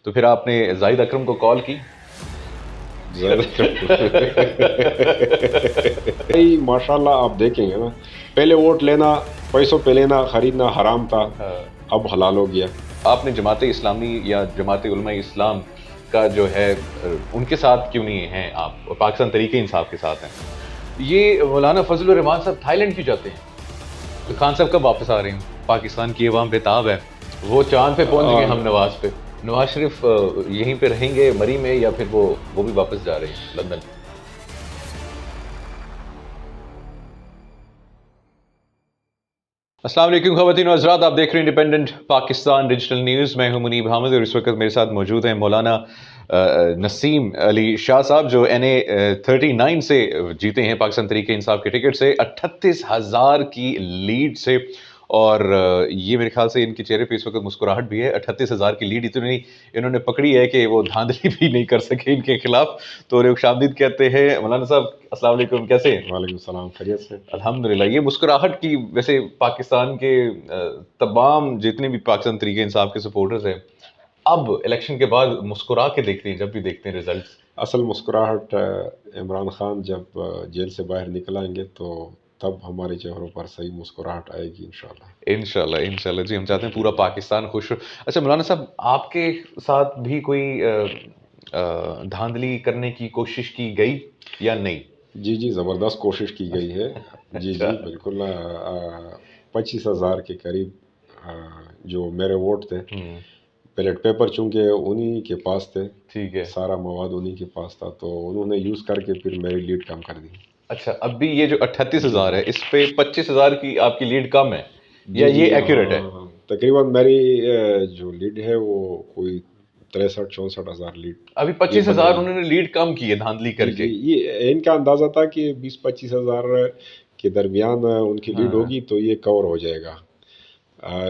تو پھر آپ نے زاہد اکرم کو کال کی؟ بھائی ماشاء اللہ آپ دیکھیں گے نا، پہلے ووٹ لینا پیسوں پہ لینا خریدنا حرام تھا، اب حلال ہو گیا. آپ نے جماعت اسلامی یا جماعت علماء اسلام کا جو ہے ان کے ساتھ کیوں نہیں ہیں آپ، پاکستان تحریک انصاف کے ساتھ ہیں؟ یہ مولانا فضل الرحمان صاحب تھائی لینڈ کیوں جاتے ہیں؟ خان صاحب کب واپس آ رہے ہیں؟ پاکستان کی عوام بےتاب ہے، وہ چاند پہ پہنچ گئے، ہم نواز پہ. نواز شریف یہیں پہ رہیں گے مری میں، یا پھر وہ بھی واپس جا رہے ہیں لندن؟ السلام علیکم خواتین و حضرات، آپ دیکھ رہے ہیں انڈیپینڈنٹ پاکستان ڈیجیٹل نیوز. میں ہوں منیب حامد اور اس وقت میرے ساتھ موجود ہیں مولانا نسیم علی شاہ صاحب، جو NA39 سے جیتے ہیں پاکستان تحریک انصاف کے ٹکٹ سے 38,000 کی لیڈ سے. اور یہ میرے خیال سے ان کے چہرے پہ اس وقت مسکراہٹ بھی ہے. 38,000 کی لیڈ اتنی انہوں نے پکڑی ہے کہ وہ دھاندلی بھی نہیں کر سکے ان کے خلاف. تو لوگ شامدید کہتے ہیں. مولانا صاحب السلام علیکم، کیسے ہیں؟ وعلیکم السلام، خیریت سے؟ الحمدللہ. یہ مسکراہٹ کی ویسے پاکستان کے تمام جتنے بھی پاکستان تحریک انصاف کے سپورٹرز ہیں اب الیکشن کے بعد مسکرا کے دیکھتے ہیں جب بھی دیکھتے ہیں ریزلٹس. اصل مسکراہٹ عمران خان جب جیل سے باہر نکل آئیں گے تو تب ہمارے چہروں پر صحیح مسکراہٹ آئے گی انشاءاللہ. انشاءاللہ جی، ہم چاہتے ہیں پورا پاکستان خوش ہو. اچھا مولانا صاحب، آپ کے ساتھ بھی کوئی دھاندلی کرنے کی کوشش کی گئی یا نہیں؟ جی زبردست کوشش کی گئی ہے. جی بالکل. 25,000 کے قریب جو میرے ووٹ تھے، بیلٹ پیپر چونکہ انہی کے پاس تھے، ٹھیک ہے، سارا مواد انہی کے پاس تھا، تو انہوں نے یوز کر کے پھر میری لیڈ کم کر دی. اچھا اب بھی یہ جو 38,000 ہے اس پہ 25,000 کی آپ کی لیڈ کم ہے یا جی یہ ایکوریٹ ہے؟ تقریباً میری جو لیڈ ہے وہ کوئی 63-64 لیڈ. ابھی 25,000 انہوں نے لیڈ کم کی ہے دھاندلی کر کے. یہ ان کا اندازہ تھا کہ 20-25,000 کے درمیان ان کی لیڈ ہوگی تو یہ کور ہو جائے گا.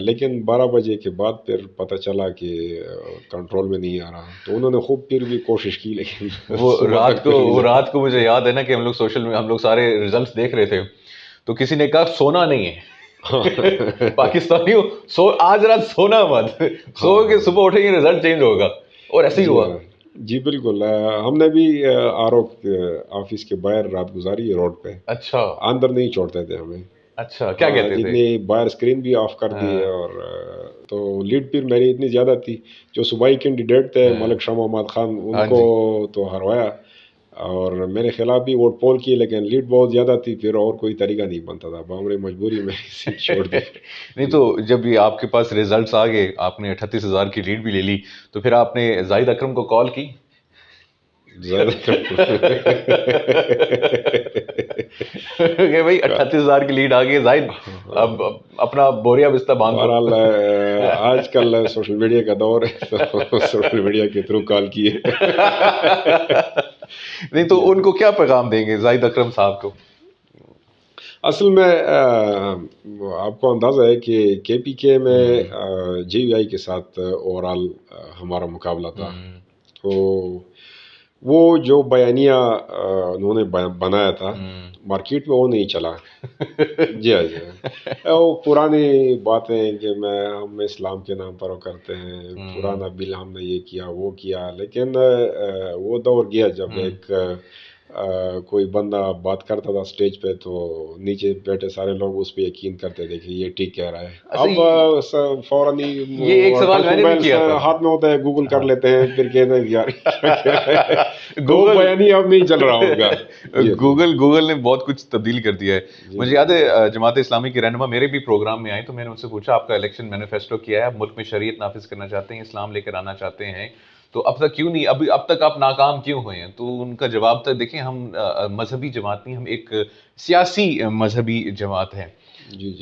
لیکن 12 بجے کے بعد پھر پتہ چلا کہ کنٹرول میں نہیں آ رہا، تو انہوں نے خوب پھر بھی کوشش کی، لیکن وہ رات کو مجھے یاد ہے نا کہ ہم لوگ سارے ریزلٹس دیکھ رہے تھے تو کسی نے کہا سونا نہیں ہے پاکستانیوں، آج رات سونا مت، سو کے صبح اٹھیں گے رزلٹ چینج ہوگا، اور ایسے ہی ہوا. جی بالکل. ہم نے بھی RO آفس کے باہر رات گزاری روڈ پہ. اچھا، اندر نہیں چھوڑتے تھے ہمیں. اچھا کیا کہتے تھے؟ جتنی باہر اسکرین بھی آف کر دی. اور تو لیڈ پھر میری اتنی زیادہ تھی، جو صوبائی کینڈیڈیٹ تھے ملک شاہ محمد خان، ان کو تو ہروایا اور میرے خلاف بھی ووٹ پول کی، لیکن لیڈ بہت زیادہ تھی، پھر اور کوئی طریقہ نہیں بنتا تھا، ہماری مجبوری میں سیٹ چھوڑ دی. نہیں تو جب یہ آپ کے پاس ریزلٹس آ گئے، آپ نے 38,000 کی لیڈ بھی لے لی، تو پھر آپ نے زاہد اکرم کو کال کی؟ کہ بھائی 38,000 کی لیڈ آ گئی زاہد، اب اپنا بوریا بستہ باندھ لو. بہرحال آج کل سوشل میڈیا کا دور ہے، تو سوشل میڈیا کے تھرو کال کیے. نہیں تو ان کو کیا پیغام دیں گے زاہد اکرم صاحب کو؟ اصل میں آپ کو اندازہ ہے کہ KPK میں JVI کے ساتھ اوورال ہمارا مقابلہ تھا، تو وہ جو بیانیہ انہوں نے بنایا تھا مارکیٹ میں وہ نہیں چلا. جی وہ پرانی باتیں کہ ہم اسلام کے نام پر وہ کرتے ہیں، پرانا بل ہم نے یہ کیا وہ کیا، لیکن وہ دور گیا جب ایک کوئی بندہ بات کرتا تھا سٹیج پہ تو نیچے بیٹھے سارے لوگ اس پہ یقین کرتے تھے کہ یہ ٹھیک کہہ رہا ہے. اب فوراً یہ ایک سوال میں نے بھی کیا تھا، ہاتھ میں ہوتا ہے، گوگل کر لیتے ہیں، پھر کہتے ہیں یار گوگل بیانی اب نہیں چل رہا ہوگا. گوگل نے بہت کچھ تبدیل کر دیا ہے. مجھے یاد ہے جماعت اسلامی کے رہنما میرے بھی پروگرام میں آئے تو میں نے ان سے پوچھا آپ کا الیکشن مینیفیسٹو کیا ہے، آپ ملک میں شریعت نافذ کرنا چاہتے ہیں، اسلام لے کر آنا چاہتے ہیں، تو اب تک کیوں نہیں، اب تک آپ ناکام کیوں ہوئے ہیں؟ تو ان کا جواب تھا دیکھیں ہم مذہبی جماعت نہیں، ہم ایک سیاسی مذہبی جماعت ہے.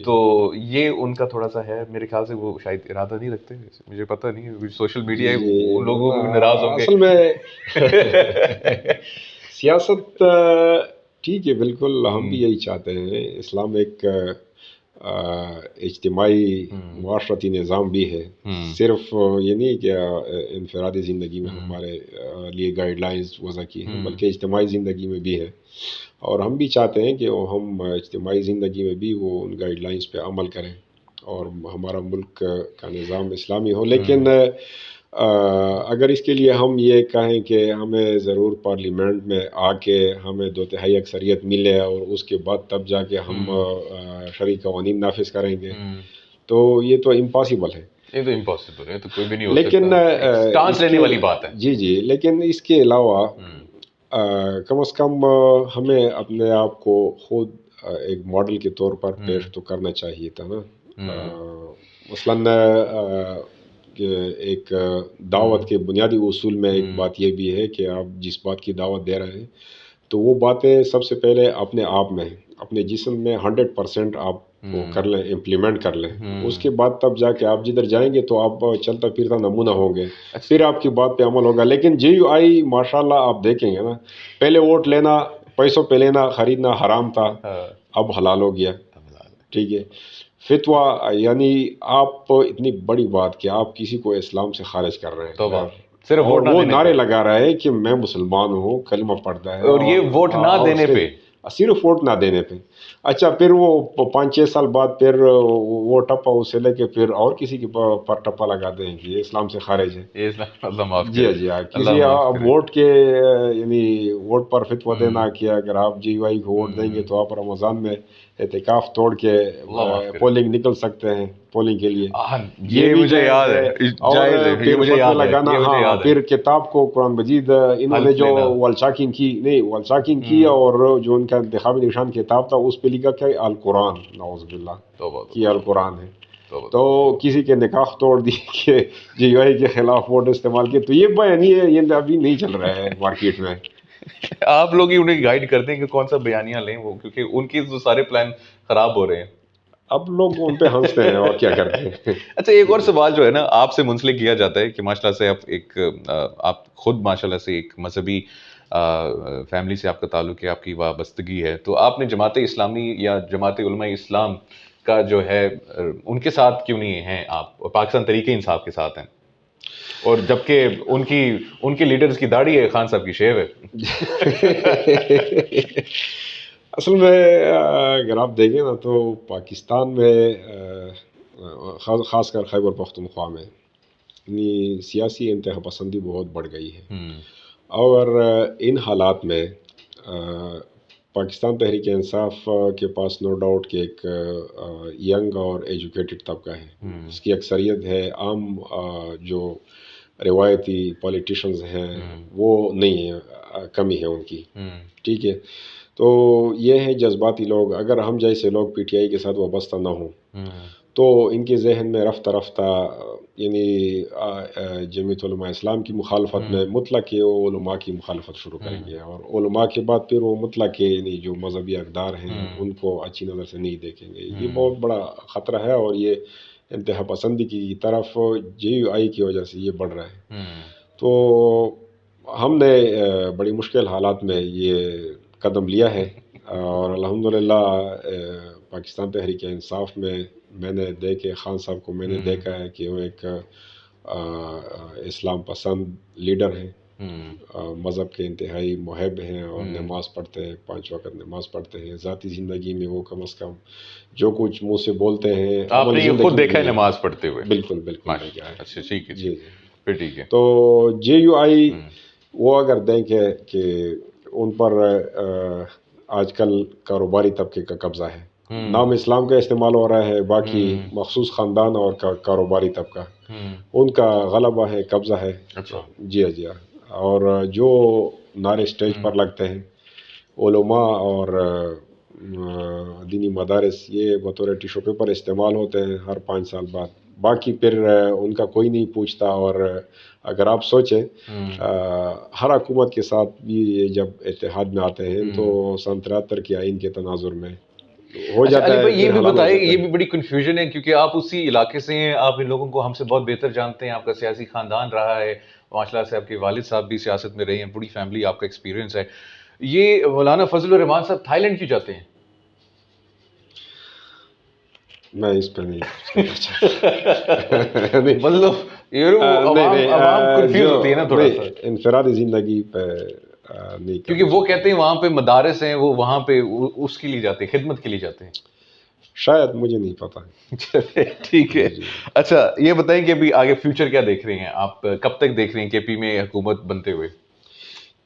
تو یہ ان کا تھوڑا سا ہے، میرے خیال سے وہ شاید ارادہ نہیں رکھتے، مجھے پتہ نہیں، سوشل میڈیا ان لوگوں کو ناراض ہوں گے. اصل میں سیاست ٹھیک ہے، بالکل ہم بھی یہی چاہتے ہیں. اسلام ایک اجتماعی معاشرتی نظام بھی ہے، صرف یہ نہیں کہ انفرادی زندگی میں ہمارے لیے گائیڈ لائنز وضع کی ہیں، بلکہ اجتماعی زندگی میں بھی ہے. اور ہم بھی چاہتے ہیں کہ ہم اجتماعی زندگی میں بھی وہ ان گائیڈ لائنز پہ عمل کریں اور ہمارا ملک کا نظام اسلامی ہو. لیکن اگر اس کے لیے ہم یہ کہیں کہ ہمیں ضرور پارلیمنٹ میں آ کے ہمیں 2/3 اکثریت ملے اور اس کے بعد تب جا کے ہم شرعی قوانین نافذ کریں گے، تو یہ تو امپاسبل ہے. یہ تو امپاسبل ہے، تو کوئی بھی نہیں ہو لیکن سکتا، سٹانس لینے والی بات ہے. جی جی، لیکن اس کے علاوہ کم از کم ہمیں اپنے آپ کو خود ایک ماڈل کے طور پر پیش تو کرنا چاہیے تھا نا. مثلاً کہ ایک دعوت کے بنیادی اصول میں ایک بات یہ بھی ہے کہ آپ جس بات کی دعوت دے رہے ہیں تو وہ باتیں سب سے پہلے اپنے آپ میں اپنے جسم میں 100% آپ وہ کر لیں، امپلیمنٹ کر لیں. اس کے بعد تب جا کے آپ جدھر جائیں گے تو آپ چلتا پھرتا نمونہ ہوں گے، پھر آپ کی بات پہ عمل ہوگا. لیکن JUI ماشاءاللہ آپ دیکھیں گے نا، پہلے ووٹ لینا پیسوں پہ لینا خریدنا حرام تھا، اب حلال ہو گیا. ٹھیک ہے، فتویٰ یعنی آپ اتنی بڑی بات کہ آپ کسی کو اسلام سے خارج کر رہے ہیں، صرف اور وہ نعرے لگا رہا ہے کہ میں مسلمان ہوں، کلمہ پڑھتا ہے، اور یہ ووٹ نہ دینے پہ، صرف ووٹ نہ دینے پہ. اچھا، پھر وہ 5-6 سال بعد پھر وہ ٹپا اسے لے کے پھر اور کسی کے پر ٹپا لگا دیں کہ یہ اسلام سے خارج ہے. جی جی ہاں، کسی ووٹ کے یعنی ووٹ پر فتویٰ دینا کہ اگر آپ JUI کو ووٹ دیں گے تو آپ رمضان میں اعتکاف توڑ کے پولنگ نکل سکتے ہیں پولنگ کے لیے. یہ مجھے یاد ہے، اور پھر فتویٰ لگانا. ہاں، پھر کتاب کو قرآن مجید انہوں نے جو والچاکنگ کی اور جو ان کا انتخابی نشان کتاب تھا اس پہ لکھا کہ القرآن، نعوذ باللہ، کہ القرآن ہے. تو کسی کے نکاح توڑ دی کہ JUI کے خلاف ووٹ استعمال کیے. تو یہ بیانیہ ہے، یہ ابھی نہیں چل رہا ہے مارکیٹ میں. آپ لوگ ہی انہیں گائیڈ کرتے ہیں کہ کون سا بیانیہ لیں وہ، کیونکہ ان کی تو سارے پلان خراب ہو رہے ہیں. اب لوگ ان پہ ہنستے ہیں اور کیا کرتے ہیں. اچھا، ایک اور سوال جو ہے نا آپ سے منسلک کیا جاتا ہے کہ ماشاءاللہ سے آپ خود ماشاءاللہ سے ایک مذہبی فیملی سے آپ کا تعلق ہے، آپ کی وابستگی ہے، تو آپ نے جماعت اسلامی یا جماعت علماء اسلام کا جو ہے ان کے ساتھ کیوں نہیں ہیں؟ آپ پاکستان تحریک انصاف کے ساتھ ہیں، اور جبکہ ان کے لیڈرز کی داڑھی ہے، خان صاحب کی شیو ہے. اصل میں اگر آپ دیکھیں نا تو پاکستان میں خاص کر خیبر پختونخوا میں یعنی سیاسی انتہا پسندی بہت بڑھ گئی ہے. اور ان حالات میں پاکستان تحریک انصاف کے پاس نو ڈاؤٹ کہ ایک ینگ اور ایجوکیٹڈ طبقہ ہے، اس کی اکثریت ہے. عام جو روایتی پولیٹیشنز ہیں وہ نہیں ہے، کمی ہے ان کی. ٹھیک ہے، تو یہ ہے جذباتی لوگ. اگر ہم جیسے لوگ PTI کے ساتھ وابستہ نہ ہوں تو ان کے ذہن میں رفتہ رفتہ یعنی جمعیت علماء اسلام کی مخالفت میں مطلق وہ علماء کی مخالفت شروع کریں گے، اور علماء کے بعد پھر وہ مطلق یعنی جو مذہبی اقدار ہیں ان کو اچھی نظر سے نہیں دیکھیں گے. یہ بہت بڑا خطرہ ہے، اور یہ انتہا پسندی کی طرف JUI کی وجہ سے یہ بڑھ رہا ہے. تو ہم نے بڑی مشکل حالات میں یہ قدم لیا ہے، اور الحمدللہ پاکستان تحریک انصاف میں نے دیکھے خان صاحب کو میں نے دیکھا ہے کہ وہ ایک اسلام پسند لیڈر ہیں، مذہب کے انتہائی محب ہیں، اور نماز پڑھتے ہیں، 5 وقت نماز پڑھتے ہیں. ذاتی زندگی میں وہ کم از کم جو کچھ منہ سے بولتے ہیں آپ نے یہ خود دیکھا ہے نماز پڑھتے ہوئے؟ بالکل بالکل. اچھا ٹھیک ہے، جی پھر ٹھیک ہے. تو JUI وہ اگر دیکھیں کہ ان پر آج کل کاروباری طبقے کا قبضہ ہے، نام اسلام کا استعمال ہو رہا ہے، باقی مخصوص خاندان اور کاروباری طبقہ ان کا غلبہ ہے، قبضہ ہے. جی جی. اور جو نعرے اسٹیج پر لگتے ہیں علماء اور دینی مدارس، یہ بطور ٹیشو پیپر استعمال ہوتے ہیں ہر 5 سال بعد. باقی پھر ان کا کوئی نہیں پوچھتا. اور اگر آپ سوچیں ہر حکومت کے ساتھ بھی جب اتحاد میں آتے ہیں تو 73 کے آئین کے تناظر میں ہو جاتا ہے. یہ بھی بتائیں، یہ بھی بڑی کنفیوژن ہے کیونکہ آپ اسی علاقے سے ہیں، آپ ان لوگوں کو ہم سے بہت بہتر جانتے ہیں، آپ کا سیاسی خاندان رہا ہے، ماشاءاللہ سے آپ کے والد صاحب بھی سیاست میں رہے ہیں، بڑی فیملی، آپ کا ایکسپیرینس ہے. یہ مولانا فضل الرحمان صاحب تھائی لینڈ کیوں جاتے ہیں؟ میں اس پہ نہیں مطلب عوام کنفیوز ہوتی ہے نا تھوڑا سا، انفرادی زندگی پہ نہیں، کیونکہ وہ کہتے ہیں وہاں پہ مدارس ہیں، وہ وہاں پہ اس کے لیے جاتے ہیں، خدمت کے لیے جاتے ہیں. شاید مجھے نہیں پتا. چلے ٹھیک ہے. اچھا یہ بتائیں کہ ابھی آگے فیوچر کیا دیکھ رہے ہیں آپ, کب تک دیکھ رہے ہیں کے پی میں حکومت بنتے ہوئے؟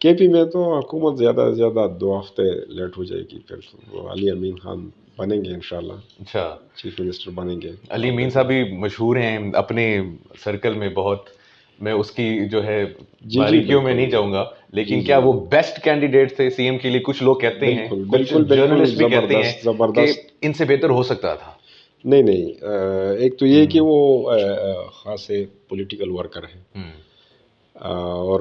کے پی میں تو حکومت زیادہ سے زیادہ 2 ہفتے لیٹ ہو جائے گی, پھر وہ علی امین خان بنیں گے انشاءاللہ, اچھا, چیف منسٹر بنیں گے. علی امین صاحب بھی مشہور ہیں اپنے سرکل میں بہت, میں اس کی جو ہے باریکیوں میں نہیں جاؤں گا, لیکن کیا وہ بیسٹ کینڈیڈیٹ تھے سی ایم کے لیے؟ کچھ لوگ کہتے ہیں, بالکل کچھ بالکل بالکل, جرنلسٹ بھی کہتے ہیں زبردست کہ زبردست. ان سے بہتر ہو سکتا تھا. نہیں نہیں, ایک تو یہ کہ وہ خاص پولیٹیکل ورکر ہیں, اور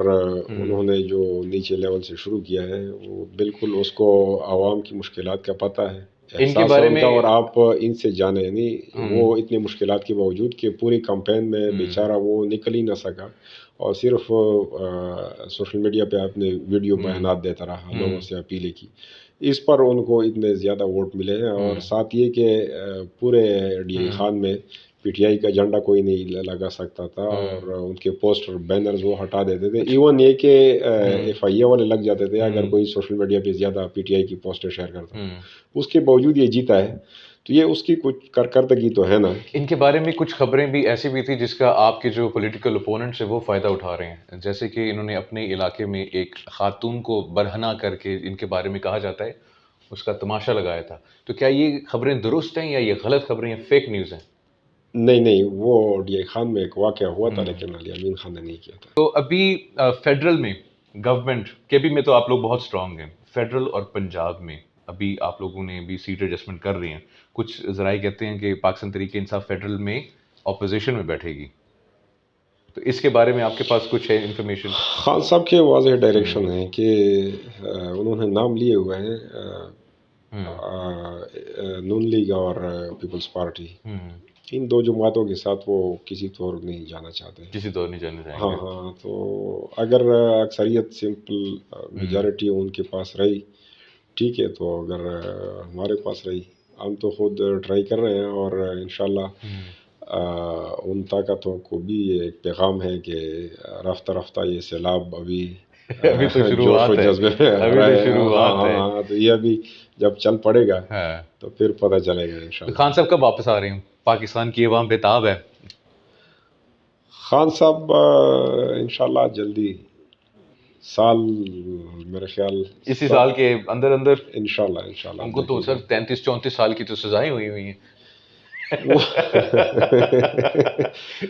انہوں نے جو نیچے لیول سے شروع کیا ہے وہ بالکل اس کو عوام کی مشکلات کا پتہ ہے, ان کے احساس بارے ہے ان میں کا, اور آپ ان سے جانے, یعنی وہ اتنے مشکلات کے باوجود کہ پوری کمپین میں بیچارہ وہ نکل ہی نہ سکا, اور صرف سوشل میڈیا پہ اپنے ویڈیو بیانات دیتا رہا, لوگوں سے اپیلیں کی, اس پر ان کو اتنے زیادہ ووٹ ملے ہیں. اور ساتھ یہ کہ پورے ڈی اے خان میں پی ٹی آئی کا جھنڈا کوئی نہیں لگا سکتا تھا, اور ان کے پوسٹر بینرز وہ ہٹا دیتے تھے, ایون یہ کہ ایف آئی اے والے لگ جاتے تھے اگر کوئی سوشل میڈیا پہ زیادہ پی ٹی آئی کی پوسٹر شیئر کرتا. اس کے باوجود یہ جیتا ہے, تو یہ اس کی کچھ کارکردگی تو ہے نا. ان کے بارے میں کچھ خبریں بھی ایسی بھی تھی جس کا آپ کے جو پولیٹیکل اپوننٹس ہیں وہ فائدہ اٹھا رہے ہیں, جیسے کہ انہوں نے اپنے علاقے میں ایک خاتون کو برہنہ کر کے, ان کے بارے میں کہا جاتا ہے, اس کا تماشا لگایا تھا. تو کیا یہ خبریں درست ہیں یا یہ غلط خبریں ہیں, فیک نیوز ہیں؟ نہیں نہیں, وہ ڈی اے خان میں ایک واقعہ ہوا تھا, لیکن علی امین خان نے نہیں کیا تھا. تو ابھی فیڈرل میں گورنمنٹ, کے پی میں تو آپ لوگ بہت اسٹرانگ ہیں, فیڈرل اور پنجاب میں ابھی آپ لوگوں نے بھی سیٹ ایڈجسٹمنٹ کر رہی ہیں. کچھ ذرائع کہتے ہیں کہ پاکستان تحریک انصاف فیڈرل میں اپوزیشن میں بیٹھے گی, تو اس کے بارے میں آپ کے پاس کچھ ہے انفارمیشن؟ خان صاحب کے واضح ڈائریکشن ہے کہ انہوں نے نام لیے ہوئے ہیں نون لیگ اور پیپلز پارٹی, ان 2 جماعتوں کے ساتھ وہ کسی طور نہیں جانا چاہتے ہیں. کسی طور نہیں جانا چاہیں ہاں گے. ہاں, تو اگر اکثریت سمپل میجارٹی ان کے پاس رہی ٹھیک ہے, تو اگر ہمارے پاس رہی, ہم تو خود ٹرائی کر رہے ہیں, اور انشاءاللہ ان طاقتوں کو بھی ایک پیغام ہے کہ رفتہ رفتہ یہ سیلاب ابھی ابھی تو جوش و شروعات ہے, جذبے میں ابھی رہا تو ہے. شروعات ہے. ہاں, تو یہ ابھی جب چل پڑے گا تو پھر پتہ چلے گا انشاءاللہ. خان صاحب کب واپس آ رہے ہیں؟ پاکستان کی عوام بےتاب ہے. خان صاحب انشاءاللہ جلدی, سال میرے خیال اسی سال کے اندر اندر انشاءاللہ انشاءاللہ. ان کو تو سر 33-34 سال کی تو سزائیں ہوئی ہوئی ہیں.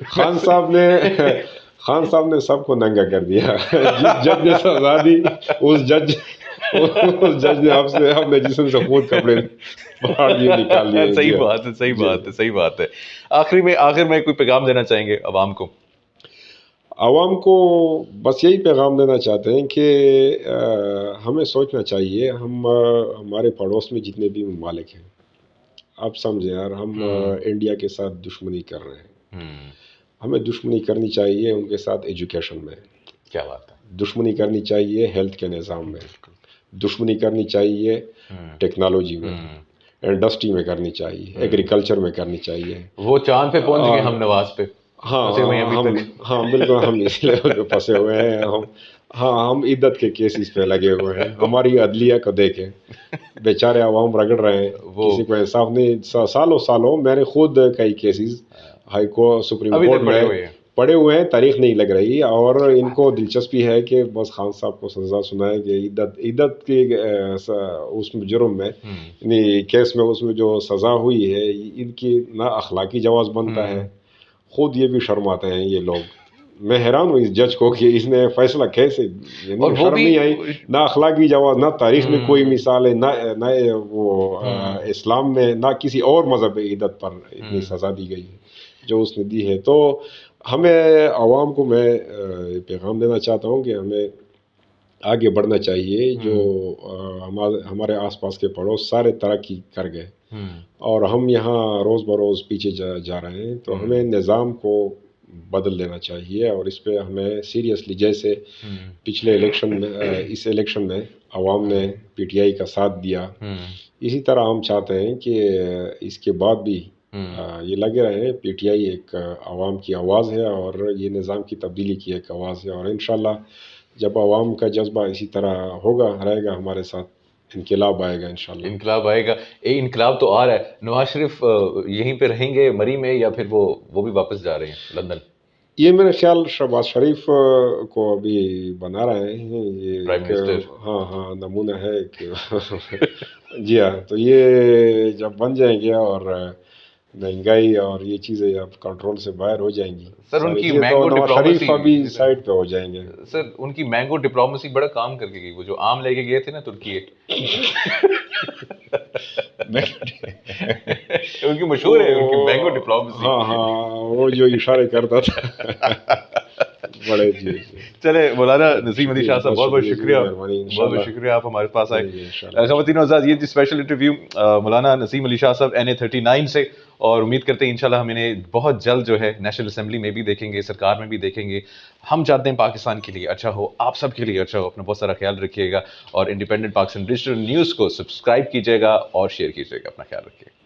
خان صاحب نے سب کو ننگا کر دیا. جس جج نے سزا دی اس جج نے اپنے جسم سے خود کپڑے پھاڑ دیے, نکال دیے. صحیح بات ہے, صحیح بات ہے, صحیح بات ہے. آخر میں کوئی پیغام دینا چاہیں گے عوام کو؟ عوام کو بس یہی پیغام دینا چاہتے ہیں کہ ہمیں سوچنا چاہیے, ہمارے پڑوس میں جتنے بھی ممالک ہیں, آپ سمجھیں یار, ہم انڈیا کے ساتھ دشمنی کر رہے ہیں. ہمیں دشمنی کرنی چاہیے ان کے ساتھ ایجوکیشن میں, کیا بات ہے, دشمنی کرنی چاہیے ہیلتھ کے نظام میں, دشمنی کرنی چاہیے ٹیکنالوجی میں, انڈسٹری میں کرنی چاہیے, ایگریکلچر میں کرنی چاہیے. وہ چاند پہ پہنچ گئے ہم نواز پہ. ہاں بالکل, ہم اس لیول پہ پھنسے ہوئے ہیں. ہم عدت کے کیسز پہ لگے ہوئے ہیں. ہماری عدلیہ کو دیکھیں, بیچارے عوام رگڑ رہے ہیں, کسی کو انصاف نہیں. سالوں میں نے خود کئی cases high court, supreme court میں پڑے ہوئے ہیں, تاریخ نہیں لگ رہی, اور ان کو دلچسپی ہے کہ بس خان صاحب کو سزا سنائے کہ عدت کے اس جرم میں, یعنی کیس میں, اس میں جو سزا ہوئی ہے ان کی نا اخلاقی جواز بنتا ہے. خود یہ بھی شرماتے ہیں یہ لوگ. میں حیران ہوں اس جج کو کہ اس نے فیصلہ کیسے, یعنی شرم نہیں آئی. نہ اخلاقی جواز, نہ تاریخ میں کوئی مثال ہے, نہ وہ اسلام میں, نہ کسی اور مذہب عدت پر اتنی سزا دی گئی جو اس نے دی ہے. تو ہمیں عوام کو میں پیغام دینا چاہتا ہوں کہ ہمیں آگے بڑھنا چاہیے. جو ہمارے آس پاس کے پڑوس سارے ترقی کر گئے اور ہم یہاں روز بروز پیچھے جا رہے ہیں, تو ہمیں نظام کو بدل دینا چاہیے. اور اس پہ ہمیں سیریسلی, جیسے پچھلے الیکشن میں, اس الیکشن میں عوام نے پی ٹی آئی کا ساتھ دیا, اسی طرح ہم چاہتے ہیں کہ اس کے بعد بھی یہ لگے رہے. پی ٹی آئی ایک عوام کی آواز ہے, اور یہ نظام کی تبدیلی کی ایک آواز ہے. اور انشاءاللہ جب عوام کا جذبہ اسی طرح رہے گا ہمارے ساتھ, انقلاب آئے گا انشاءاللہ. انقلاب آئے گا. انقلاب تو آ رہا ہے. نواز شریف یہیں پہ رہیں گے مری میں یا پھر وہ بھی واپس جا رہے ہیں لندن؟ یہ میرے خیال شہباز شریف کو ابھی بنا رہے ہیں یہ پرائم منسٹر. ہاں نمونہ ہے کہ جی ہاں. تو یہ جب بن جائیں گے اور مہنگائی اور یہ چیزیں اب کنٹرول سے باہر ہو جائیں گی سر ان کی تو مینگو نواز شریف ڈپلومیسی ابھی سائڈ پہ ہو جائیں گے. سر ان کی مینگو ڈپلومیسی بڑا کام کر کے گئی. وہ جو آم لے کے گئے تھے نا ترکی ان کی مشہور ہے ان کی مینگو ڈپلومیسی. ہاں وہ جو اشارے کرتا تھا بڑے. جی چلے مولانا نسیم علی شاہ صاحب بہت بہت شکریہ. بہت بہت شکریہ آپ ہمارے پاس آئے. خواتین و حضرات یہ جی اسپیشل انٹرویو مولانا نسیم علی شاہ صاحب NA39 سے, اور امید کرتے ہیں انشاءاللہ ہم انہیں بہت جلد جو ہے نیشنل اسمبلی میں بھی دیکھیں گے, سرکار میں بھی دیکھیں گے. ہم چاہتے ہیں پاکستان کے لیے اچھا ہو, آپ سب کے لیے اچھا ہو. اپنا بہت سارا خیال رکھیے گا اور انڈیپینڈنٹ پاکستان ڈیجیٹل نیوز کو سبسکرائب کیجیے گا اور شیئر کیجیے گا. اپنا خیال رکھیے گا.